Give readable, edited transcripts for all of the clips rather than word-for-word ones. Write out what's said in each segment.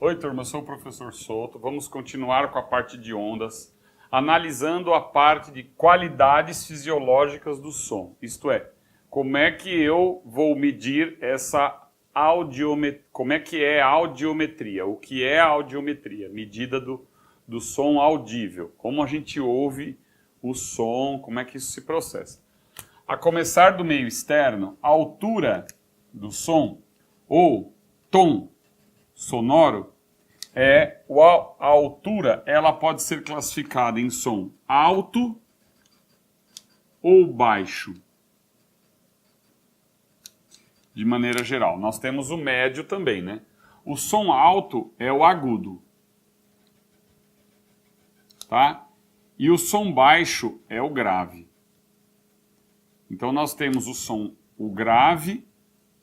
Oi, turma, eu sou o professor Souto. Vamos continuar com a parte de ondas, analisando a parte de qualidades fisiológicas do som. Isto é, como é que eu vou medir essa audiometria? Como é que é a audiometria? O que é a audiometria? Medida do som audível. Como a gente ouve o som, como é que isso se processa. A começar do meio externo, a altura do som, ou tom sonoro, a altura ela pode ser classificada em som alto ou baixo. De maneira geral. Nós temos o médio também, né? O som alto é o agudo. Tá? E o som baixo é o grave. Então nós temos o grave,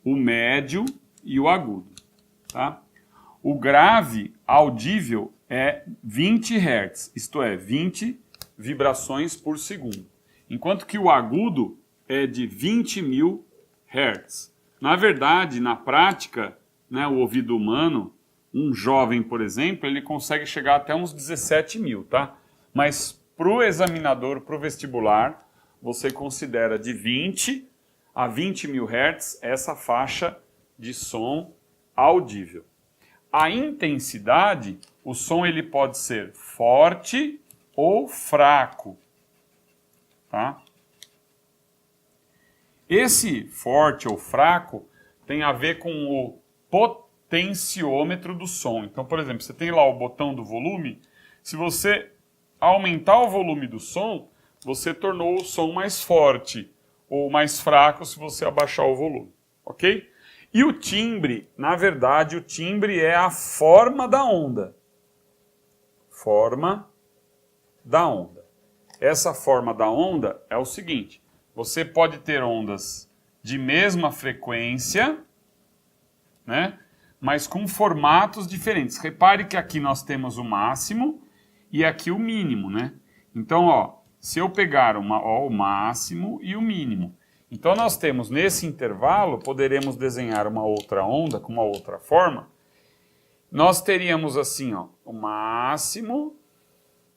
o médio e o agudo. Tá? O grave audível é 20 Hz, isto é, 20 vibrações por segundo. Enquanto que o agudo é de 20.000 Hz. Na verdade, na prática, né, o ouvido humano, um jovem, por exemplo, ele consegue chegar até uns 17.000, tá? Mas para o examinador, para o vestibular, você considera de 20 a 20.000 Hz essa faixa de som audível. A intensidade, o som ele pode ser forte ou fraco, tá? Esse forte ou fraco tem a ver com o potenciômetro do som. Então, por exemplo, você tem lá o botão do volume. Se você aumentar o volume do som, você tornou o som mais forte ou mais fraco se você abaixar o volume, ok? E o timbre, na verdade, o timbre é a forma da onda. Forma da onda. Essa forma da onda é o seguinte: você pode ter ondas de mesma frequência, né, mas com formatos diferentes. Repare que aqui nós temos o máximo e aqui o mínimo, né? Então, ó, se eu pegar o máximo e o mínimo, então nós temos nesse intervalo, poderemos desenhar uma outra onda com uma outra forma. Nós teríamos assim, ó, o máximo,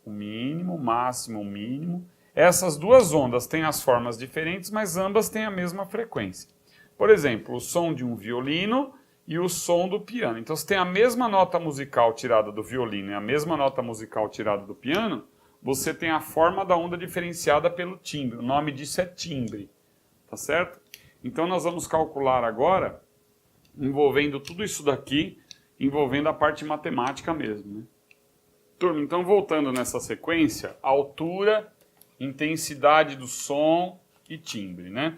o mínimo, o máximo, o mínimo. Essas duas ondas têm as formas diferentes, mas ambas têm a mesma frequência. Por exemplo, o som de um violino e o som do piano. Então, se tem a mesma nota musical tirada do violino e a mesma nota musical tirada do piano, você tem a forma da onda diferenciada pelo timbre. O nome disso é timbre. Tá certo? Então nós vamos calcular agora, envolvendo tudo isso daqui, envolvendo a parte matemática mesmo, né? Turma, então voltando nessa sequência, altura, intensidade do som e timbre, né?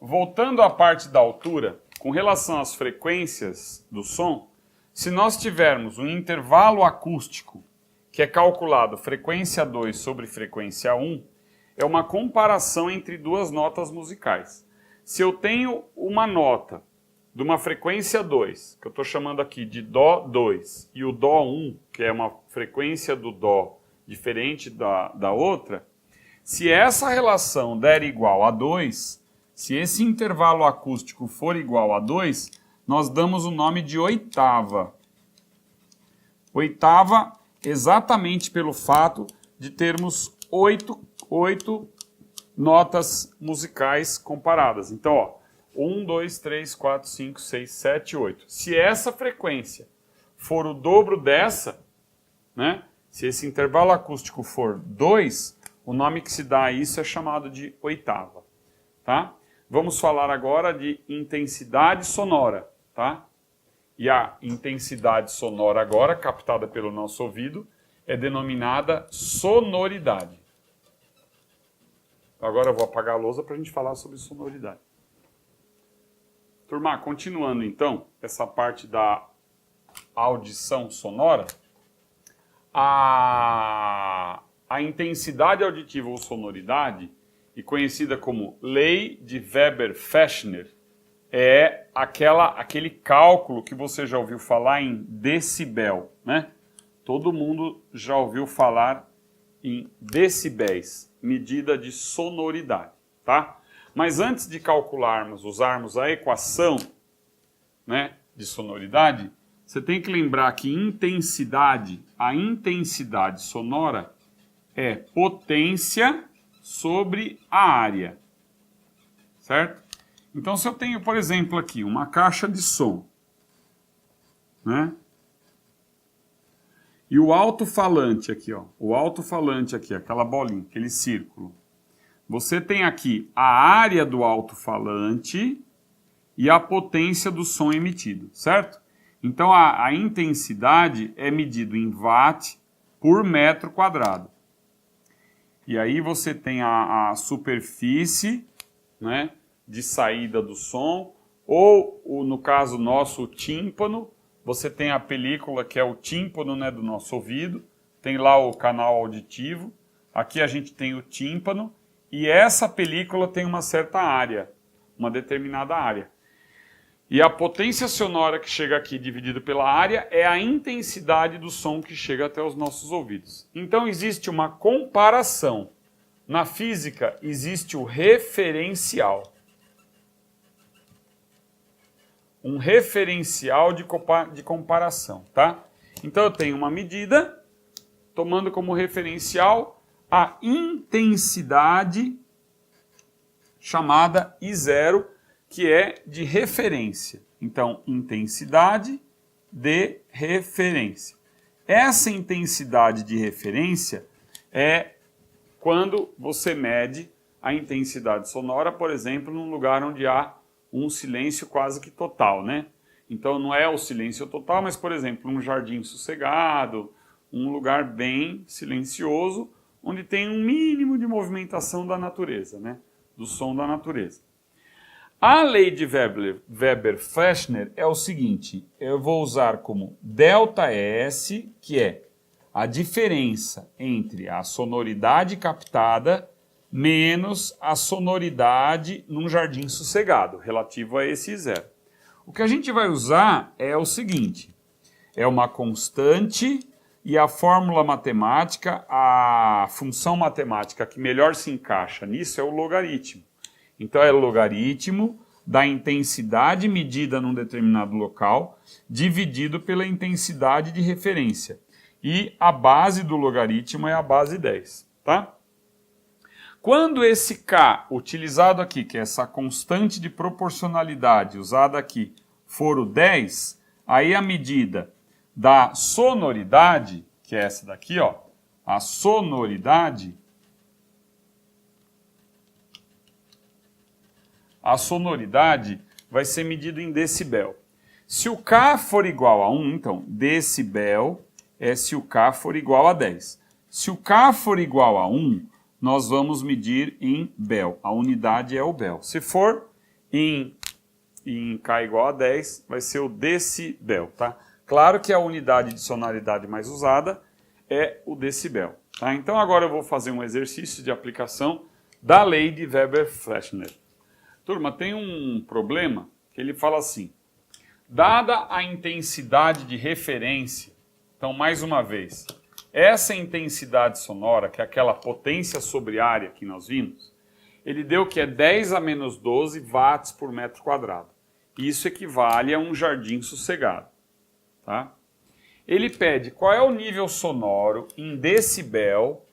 Voltando à parte da altura, com relação às frequências do som, se nós tivermos um intervalo acústico, que é calculado frequência 2 sobre frequência 1, é uma comparação entre duas notas musicais. Se eu tenho uma nota de uma frequência 2, que eu estou chamando aqui de Dó 2, e o Dó 1, que é uma frequência do Dó diferente da outra, se essa relação der igual a 2, se esse intervalo acústico for igual a 2, nós damos o nome de oitava. Oitava exatamente pelo fato de termos 8 notas musicais comparadas. Então, ó, 1, 2, 3, 4, 5, 6, 7, 8. Se essa frequência for o dobro dessa, né, se esse intervalo acústico for 2, o nome que se dá a isso é chamado de oitava. Tá? Vamos falar agora de intensidade sonora. Tá? E a intensidade sonora agora, captada pelo nosso ouvido, é denominada sonoridade. Agora eu vou apagar a lousa para a gente falar sobre sonoridade. Turma, continuando então, essa parte da audição sonora, a intensidade auditiva ou sonoridade, e conhecida como Lei de Weber-Fechner, é aquele cálculo que você já ouviu falar em decibel, né? Todo mundo já ouviu falar em decibéis, medida de sonoridade, tá? Mas antes de calcularmos, usarmos a equação, né, de sonoridade, você tem que lembrar que intensidade, a intensidade sonora é potência sobre a área, certo? Então, se eu tenho, por exemplo, aqui uma caixa de som, né? E o alto-falante aqui, ó, o alto-falante aqui, aquela bolinha, aquele círculo. Você tem aqui a área do alto-falante e a potência do som emitido, certo? Então, a intensidade é medido em watt por metro quadrado. E aí você tem a superfície, né, de saída do som, ou, no caso nosso, o tímpano. Você tem a película, que é o tímpano, né, do nosso ouvido. Tem lá o canal auditivo. Aqui a gente tem o tímpano. E essa película tem uma certa área, uma determinada área. E a potência sonora que chega aqui dividido pela área é a intensidade do som que chega até os nossos ouvidos. Então existe uma comparação. Na física existe o referencial. Um referencial de comparação, tá? Então eu tenho uma medida, tomando como referencial a intensidade chamada I0, que é de referência. Então, intensidade de referência. Essa intensidade de referência é quando você mede a intensidade sonora, por exemplo, num lugar onde há um silêncio quase que total, né? Então não é o silêncio total, mas, por exemplo, um jardim sossegado, um lugar bem silencioso, onde tem um mínimo de movimentação da natureza, né? Do som da natureza. A lei de Weber-Fechner é o seguinte, eu vou usar como ΔS, que é a diferença entre a sonoridade captada menos a sonoridade num jardim sossegado, relativo a esse zero. O que a gente vai usar é o seguinte, é uma constante e a fórmula matemática, a função matemática que melhor se encaixa nisso é o logaritmo. Então é o logaritmo da intensidade medida num determinado local dividido pela intensidade de referência. E a base do logaritmo é a base 10, tá? Quando esse K utilizado aqui, que é essa constante de proporcionalidade usada aqui, for o 10, aí a medida da sonoridade, que é essa daqui, ó, a sonoridade vai ser medida em decibel. Se o K for igual a 1, então, decibel é se o K for igual a 10. Se o K for igual a 1, nós vamos medir em bel. A unidade é o bel. Se for em K igual a 10, vai ser o decibel, tá? Claro que a unidade de sonoridade mais usada é o decibel, tá? Então agora eu vou fazer um exercício de aplicação da lei de Weber-Fechner. Turma, tem um problema que ele fala assim, dada a intensidade de referência, então mais uma vez, essa intensidade sonora, que é aquela potência sobre área que nós vimos, ele deu que é 10 a menos 12 watts por metro quadrado. Isso equivale a um jardim sossegado, tá? Ele pede qual é o nível sonoro em decibel.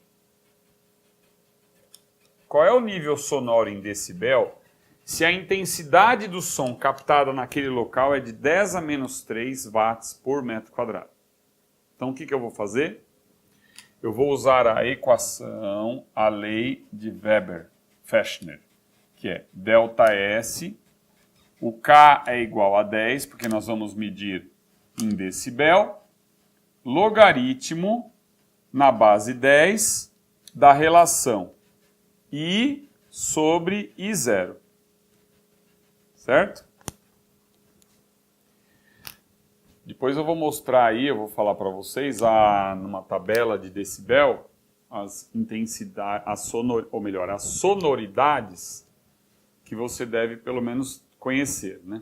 Qual é o nível sonoro em decibel se a intensidade do som captada naquele local é de 10 a menos 3 watts por metro quadrado. Então o que eu vou fazer? Eu vou usar a equação, a lei de Weber-Fechner, que é ΔS, o K é igual a 10, porque nós vamos medir em decibel, logaritmo na base 10 da relação I sobre I0, certo? Depois eu vou mostrar aí, eu vou falar para vocês, numa tabela de decibel, as intensidades, as sonoridades que você deve pelo menos conhecer, né?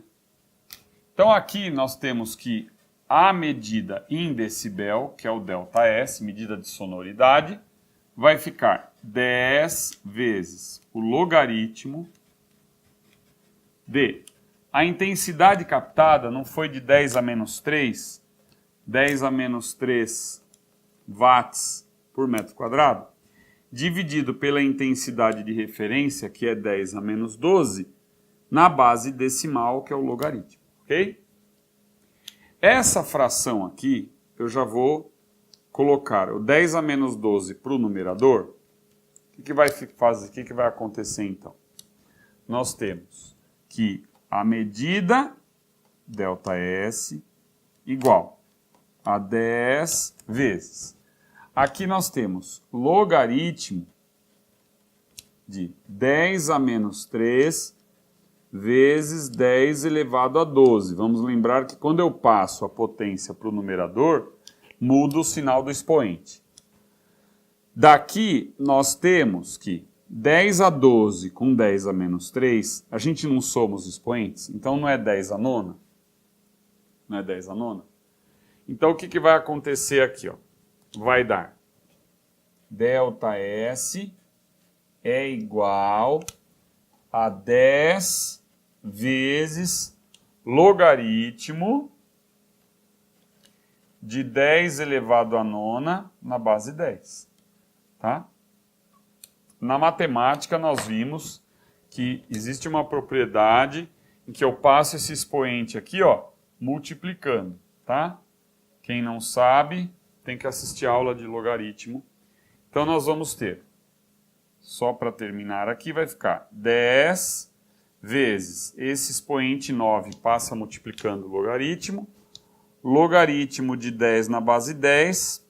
Então aqui nós temos que a medida em decibel, que é o ΔS, medida de sonoridade, vai ficar 10 vezes o logaritmo de... A intensidade captada não foi de 10 a menos 3, 10 a menos 3 watts por metro quadrado, dividido pela intensidade de referência, que é 10 a menos 12, na base decimal, que é o logaritmo, ok? Essa fração aqui, eu já vou colocar o 10 a menos 12 para o numerador. O que vai fazer? O que vai acontecer então? Nós temos que a medida ΔS igual a 10 vezes. Aqui nós temos logaritmo de 10 a menos 3 vezes 10 elevado a 12. Vamos lembrar que quando eu passo a potência para o numerador, muda o sinal do expoente. Daqui nós temos que 10 a 12 com 10 a menos 3, a gente não soma os expoentes, então não é 10 a nona? Não é 10 a nona? Então o que vai acontecer aqui? Ó? Vai dar ΔS é igual a 10 vezes logaritmo de 10 elevado a nona na base 10. Tá? Na matemática nós vimos que existe uma propriedade em que eu passo esse expoente aqui, ó, multiplicando, tá? Quem não sabe tem que assistir a aula de logaritmo. Então nós vamos ter, só para terminar aqui, vai ficar 10 vezes esse expoente 9 passa multiplicando o logaritmo, logaritmo de 10 na base 10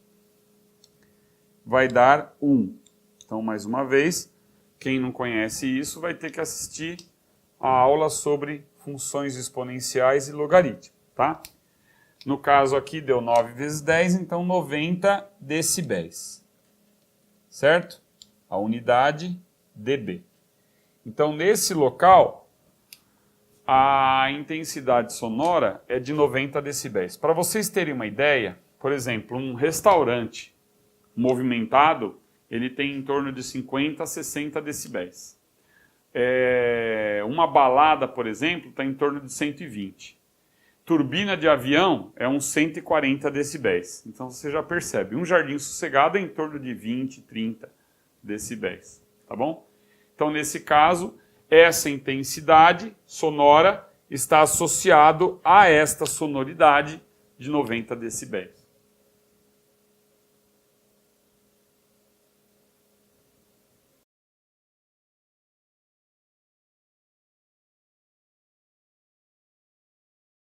vai dar 1. Então, mais uma vez, quem não conhece isso vai ter que assistir a aula sobre funções exponenciais e logaritmo, tá? No caso aqui deu 9 vezes 10, então 90 decibéis, certo? A unidade dB. Então, nesse local, a intensidade sonora é de 90 decibéis. Para vocês terem uma ideia, por exemplo, um restaurante movimentado, ele tem em torno de 50 a 60 decibéis. Uma balada, por exemplo, está em torno de 120. Turbina de avião é uns 140 decibéis. Então você já percebe, um jardim sossegado é em torno de 20, 30 decibéis. Tá bom? Então, nesse caso, essa intensidade sonora está associado a esta sonoridade de 90 decibéis.